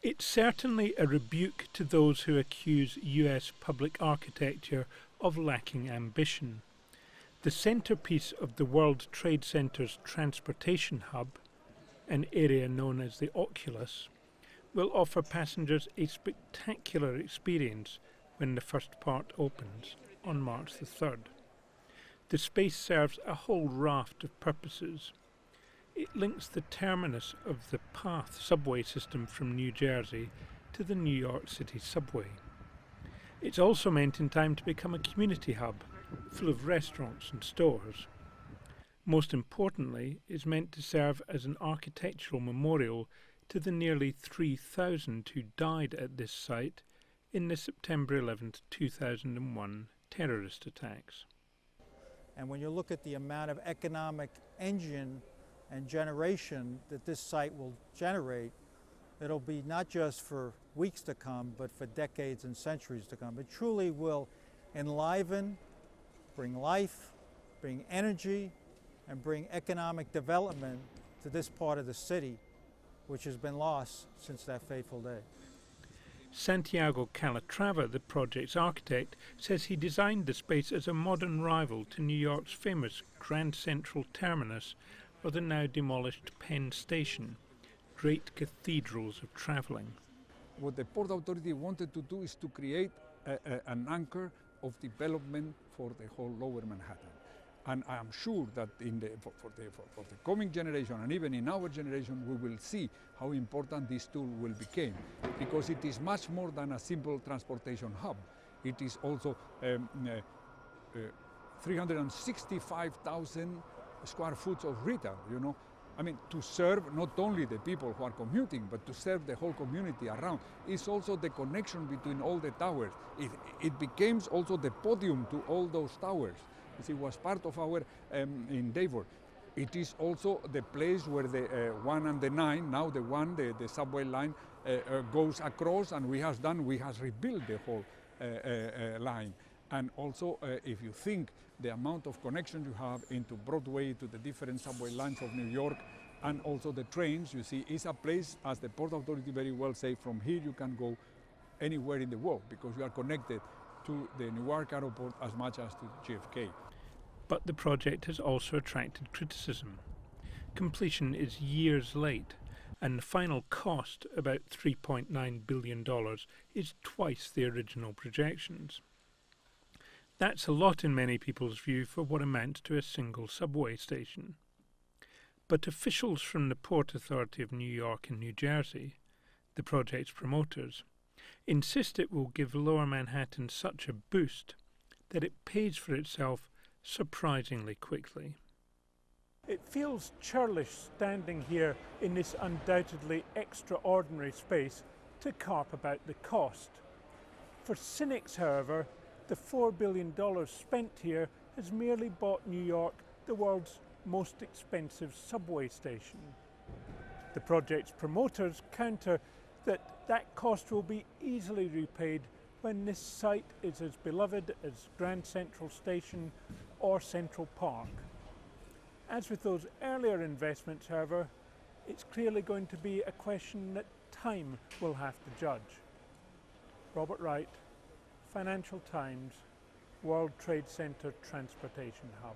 It's certainly a rebuke to those who accuse US public architecture of lacking ambition. The centerpiece of the World Trade Center's transportation hub, an area known as the Oculus, will offer passengers a spectacular experience when the first part opens on March the 3rd. The space serves a whole raft of purposes. It links the terminus of the PATH subway system from New Jersey to the New York City subway. It's also meant in time to become a community hub, full of restaurants and stores. Most importantly, it's meant to serve as an architectural memorial to the nearly 3,000 who died at this site in the September 11, 2001 terrorist attacks. And when you look at the amount of economic engine and generation that this site will generate, it'll be not just for weeks to come, but for decades and centuries to come. It truly will enliven, bring life, bring energy, and bring economic development to this part of the city, which has been lost since that fateful day. Santiago Calatrava, the project's architect, says he designed the space as a modern rival to New York's famous Grand Central Terminus or the now demolished Penn Station, great cathedrals of travelling. What the Port Authority wanted to do is to create an anchor of development for the whole Lower Manhattan. And I am sure that for the coming generation and even in our generation, we will see how important this tool will become, because it is much more than a simple transportation hub. It is also 365,000 square foot of retail, you know. I mean, to serve not only the people who are commuting, but to serve the whole community around. It's also the connection between all the towers. It becomes also the podium to all those towers. It was part of our endeavor. It is also the place where the 1 and the 9, now the subway line goes across, and we have rebuilt the whole line. And also, if you think the amount of connections you have into Broadway, to the different subway lines of New York, and also the trains, you see, it's a place, as the Port Authority very well say, from here you can go anywhere in the world, because you are connected to the Newark airport as much as to JFK. But the project has also attracted criticism. Completion is years late, and the final cost, about $3.9 billion, is twice the original projections. That's a lot in many people's view for what amounts to a single subway station. But officials from the Port Authority of New York and New Jersey, the project's promoters, insist it will give Lower Manhattan such a boost that it pays for itself surprisingly quickly. It feels churlish standing here in this undoubtedly extraordinary space to carp about the cost. For cynics, however, the $4 billion spent here has merely bought New York the world's most expensive subway station. The project's promoters counter that cost will be easily repaid when this site is as beloved as Grand Central Station or Central Park. As with those earlier investments, however, it's clearly going to be a question that time will have to judge. Robert Wright, Financial Times, World Trade Center Transportation Hub.